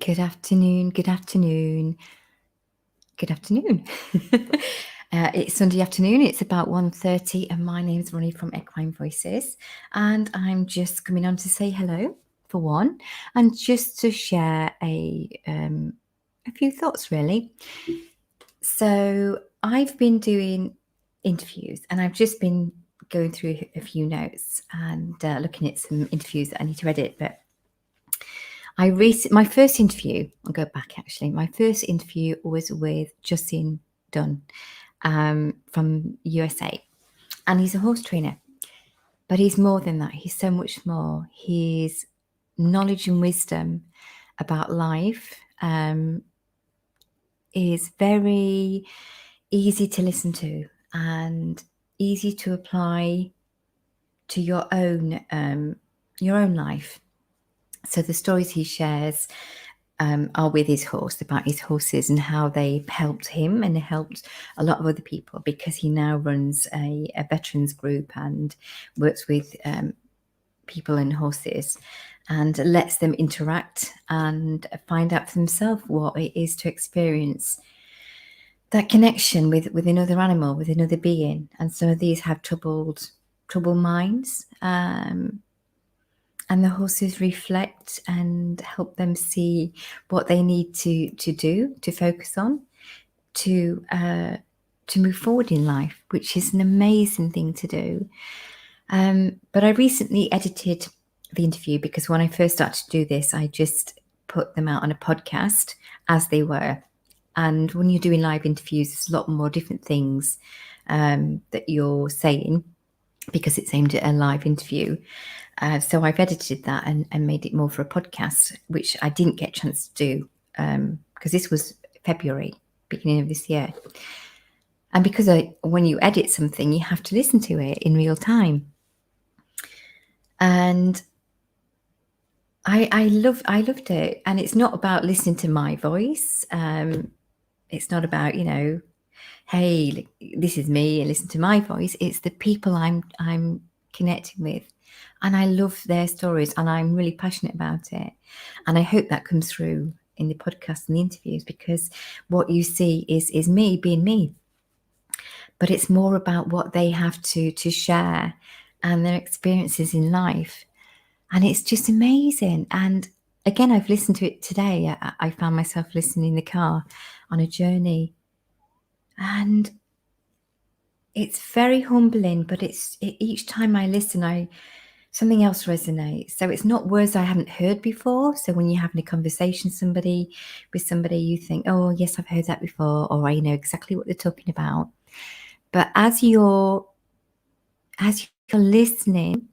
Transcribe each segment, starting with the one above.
Good afternoon, good afternoon, good afternoon. It's Sunday afternoon, it's about 1:30 and my name is Ronnie from Equine Voices, and I'm just coming on to say hello for one, and just to share a few thoughts really. So I've been doing interviews and I've just been going through a few notes and looking at some interviews that I need to edit, but my first interview, I'll go back actually. My first interview was with Justin Dunn from USA, and he's a horse trainer. But he's more than that. He's so much more. His knowledge and wisdom about life is very easy to listen to and easy to apply to your own life. So the stories he shares are with his horse, about his horses and how they helped him and helped a lot of other people, because he now runs a veterans group and works with people and horses and lets them interact and find out for themselves what it is to experience that connection with another animal, with another being. And some of these have troubled minds. And the horses reflect and help them see what they need to do, to focus on, to move forward in life, which is an amazing thing to do. But I recently edited the interview because when I first started to do this, I just put them out on a podcast as they were. And when you're doing live interviews, there's a lot more different things that you're saying because it's aimed at a live interview. So I've edited that and made it more for a podcast, which I didn't get a chance to do because this was February, beginning of this year. And because when you edit something, you have to listen to it in real time. And I loved it. And it's not about listening to my voice. It's not about, hey, this is me and listen to my voice. It's the people I'm connecting with. And I love their stories and I'm really passionate about it. And I hope that comes through in the podcast and the interviews, because what you see is me being me. But it's more about what they have to share and their experiences in life. And it's just amazing. And again, I've listened to it today. I found myself listening in the car on a journey. And it's very humbling, but each time I listen, something else resonates. So it's not words I haven't heard before. So when you're having a conversation with somebody, you think, oh yes, I've heard that before, or I know exactly what they're talking about. But as you're listening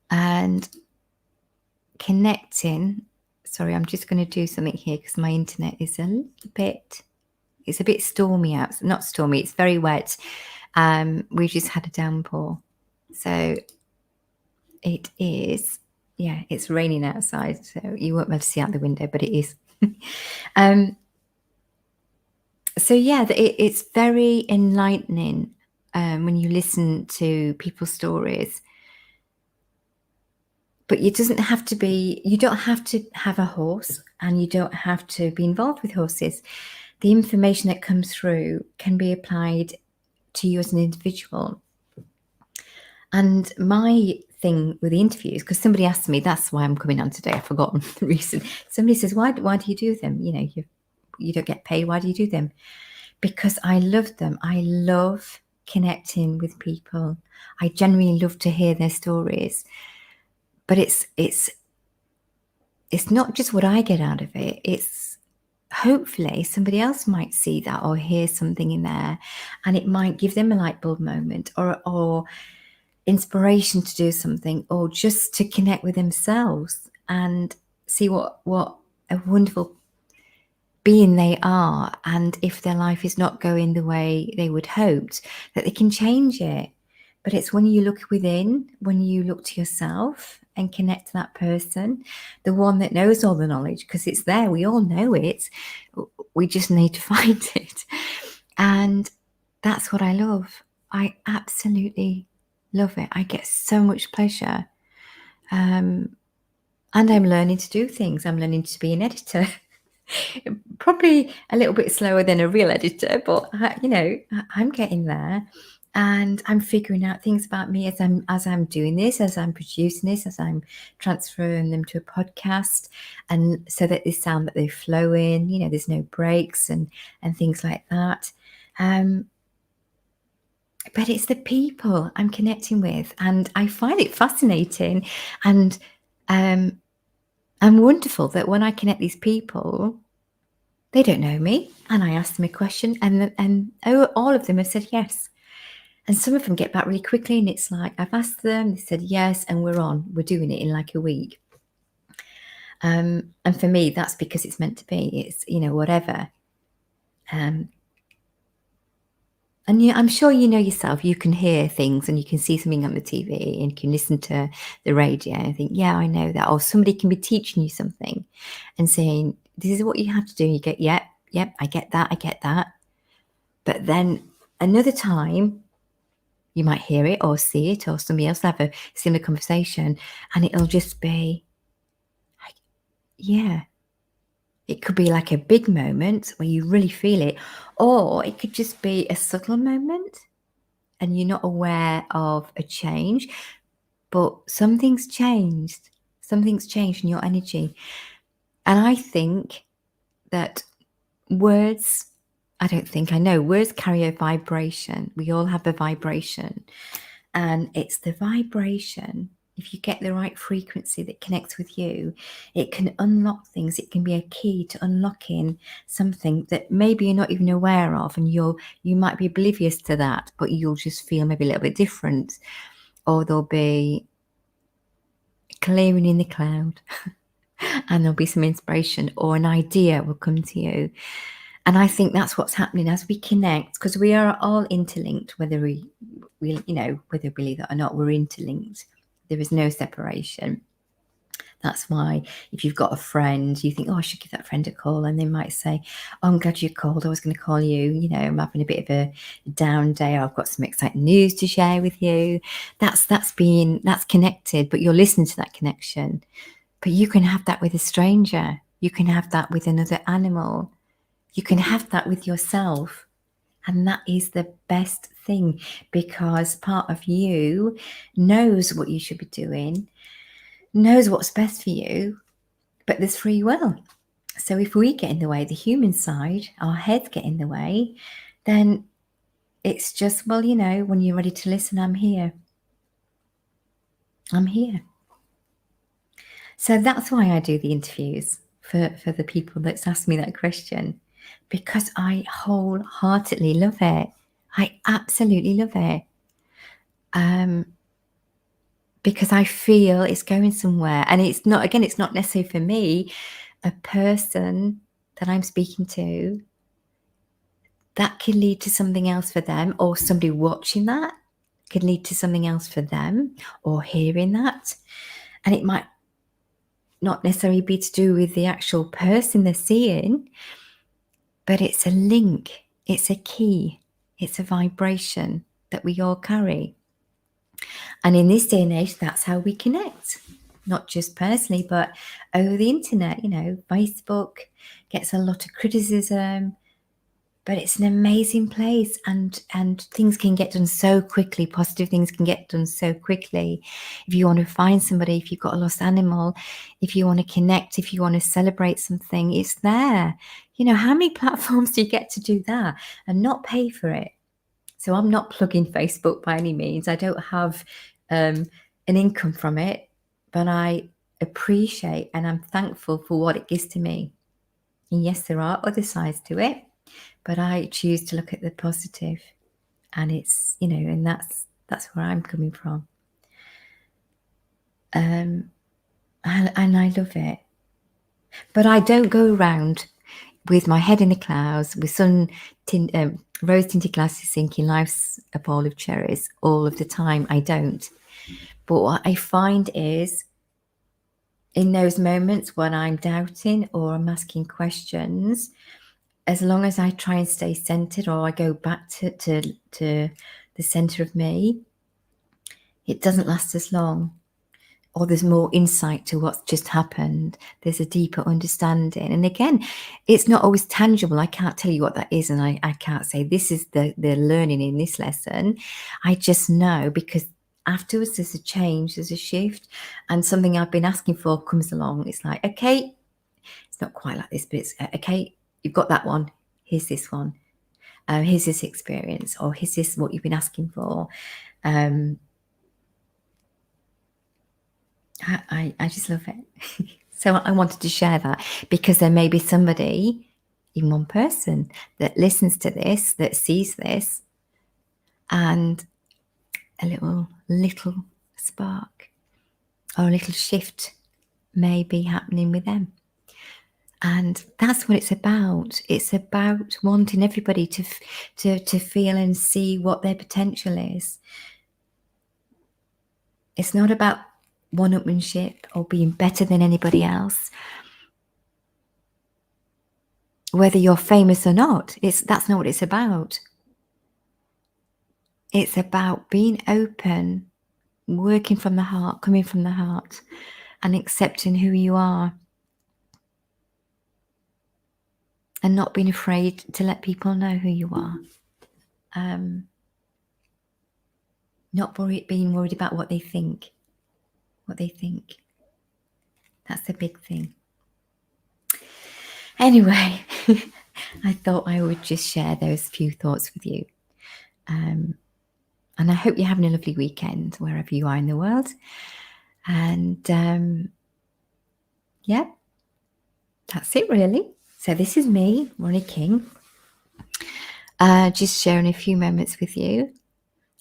and connecting, sorry, I'm just going to do something here because my internet is it's a bit stormy out. Not stormy, it's very wet. We've just had a downpour. So it is, it's raining outside, so you won't be able to see out the window, but it is. So yeah, it's very enlightening when you listen to people's stories. But you don't have to have a horse, and you don't have to be involved with horses. The information that comes through can be applied to you as an individual. And my thing with the interviews, because somebody asked me, that's why I'm coming on today, I've forgotten the reason. Somebody says, why do you do them? You don't get paid, why do you do them? Because I love them. I love connecting with people. I genuinely love to hear their stories. But it's not just what I get out of it. It's hopefully somebody else might see that or hear something in there, and it might give them a light bulb moment or inspiration to do something, or just to connect with themselves and see what a wonderful being they are. And if their life is not going the way they would hoped, that they can change it. But it's when you look within, when you look to yourself and connect to that person, the one that knows all the knowledge, because it's there, we all know it, we just need to find it. And that's what I love. I absolutely love it. I get so much pleasure. And I'm learning to do things. I'm learning to be an editor. Probably a little bit slower than a real editor, but I'm getting there, and I'm figuring out things about me as I'm doing this, as I'm producing this, as I'm transferring them to a podcast, and so that they sound that they flow in. There's no breaks and things like that. But it's the people I'm connecting with, and I find it fascinating and wonderful that when I connect these people, they don't know me, and I ask them a question, and all of them have said yes. And some of them get back really quickly, and it's like, I've asked them, they said yes, and we're doing it in like a week. And for me, that's because it's meant to be. It's whatever. And I'm sure yourself, you can hear things and you can see something on the TV and you can listen to the radio and think, yeah, I know that. Or somebody can be teaching you something and saying, this is what you have to do. And you go, yep, I get that. But then another time, you might hear it or see it, or somebody else have a similar conversation, and it'll just be like, yeah. It could be like a big moment where you really feel it, or it could just be a subtle moment and you're not aware of a change, but something's changed. Something's changed in your energy. And I think that words, I know words carry a vibration. We all have a vibration. And it's the vibration. If you get the right frequency that connects with you, it can unlock things. It can be a key to unlocking something that maybe you're not even aware of, and you might be oblivious to that, but you'll just feel maybe a little bit different, or there'll be clearing in the cloud, and there'll be some inspiration, or an idea will come to you. And I think that's what's happening as we connect, because we are all interlinked, whether we whether we believe it or not, we're interlinked. There is no separation. That's why if you've got a friend, you think, oh, I should give that friend a call. And they might say, oh, I'm glad you called. I was going to call you. I'm having a bit of a down day. I've got some exciting news to share with you. That's connected, but you're listening to that connection. But you can have that with a stranger. You can have that with another animal. You can have that with yourself. And that is the best thing, because part of you knows what you should be doing, knows what's best for you, but there's free will. So if we get in the way, the human side, our heads get in the way, then it's just, well, when you're ready to listen, I'm here. I'm here. So that's why I do the interviews for the people that's asked me that question, because I wholeheartedly love it. I absolutely love it. Because I feel it's going somewhere. And it's not necessarily for me, a person that I'm speaking to, that can lead to something else for them, or somebody watching that could lead to something else for them, or hearing that. And it might not necessarily be to do with the actual person they're seeing, but it's a link, it's a key, it's a vibration that we all carry. And in this day and age, that's how we connect, not just personally, but over the internet. Facebook gets a lot of criticism, but it's an amazing place, and things can get done so quickly. Positive things can get done so quickly. If you want to find somebody, if you've got a lost animal, if you want to connect, if you want to celebrate something, it's there. How many platforms do you get to do that and not pay for it? So I'm not plugging Facebook by any means. I don't have an income from it, but I appreciate and I'm thankful for what it gives to me. And yes, there are other sides to it, but I choose to look at the positive, and it's, and that's where I'm coming from. And I love it. But I don't go around with my head in the clouds, with rose-tinted glasses, thinking life's a bowl of cherries all of the time. I don't. But what I find is, in those moments when I'm doubting or I'm asking questions, as long as I try and stay centered, or I go back to the center of me, it doesn't last as long. or there's more insight to what's just happened. There's a deeper understanding. And again, it's not always tangible. I can't tell you what that is. And I can't say this is the learning in this lesson. I just know because afterwards there's a change, there's a shift, and something I've been asking for comes along. It's like, okay, it's not quite like this, but it's okay, you've got that one. Here's this one. Here's this experience, or here's this what you've been asking for. I just love it. So I wanted to share that because there may be somebody, even one person, that listens to this, that sees this, and a little spark or a little shift may be happening with them. And that's what it's about. It's about wanting everybody to feel and see what their potential is. It's not about one-upmanship or being better than anybody else. Whether you're famous or not, that's not what it's about. It's about being open, working from the heart, coming from the heart, and accepting who you are. And not being afraid to let people know who you are. Not being worried about what they think. That's the big thing. Anyway, I thought I would just share those few thoughts with you. And I hope you're having a lovely weekend wherever you are in the world. And yeah, that's it really. So this is me, Ronnie King, just sharing a few moments with you.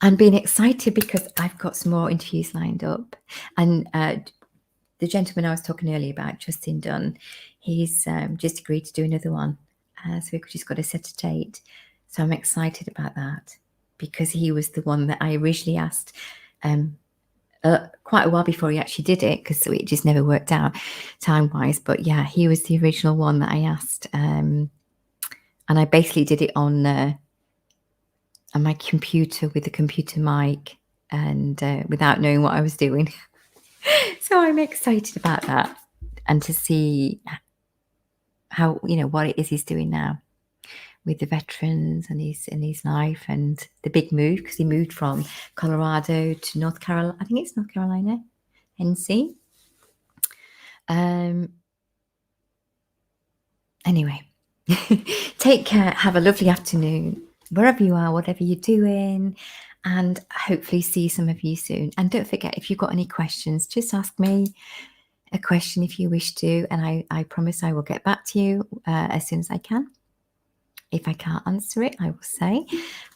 And being excited because I've got some more interviews lined up. And the gentleman I was talking earlier about, Justin Dunn, he's just agreed to do another one. So we've just got to set a date. So I'm excited about that because he was the one that I originally asked quite a while before he actually did it, because it just never worked out time-wise. But yeah, he was the original one that I asked. And I basically did it on my computer with the computer mic and without knowing what I was doing. So I'm excited about that and to see how, what it is he's doing now with the veterans and his life and the big move, because he moved from Colorado to North Carolina. I think it's North Carolina, NC. Anyway, take care. Have a lovely afternoon, wherever you are, whatever you're doing, and hopefully see some of you soon. And don't forget, if you've got any questions, just ask me a question if you wish to, and I promise I will get back to you as soon as I can. If I can't answer it, I will say,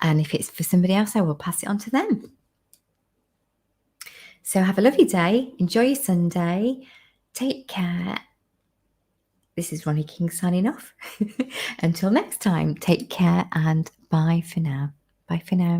and if it's for somebody else, I will pass it on to them. So have a lovely day. Enjoy your Sunday. Take care. This is Ronnie King signing off. Until next time, take care and bye for now. Bye for now.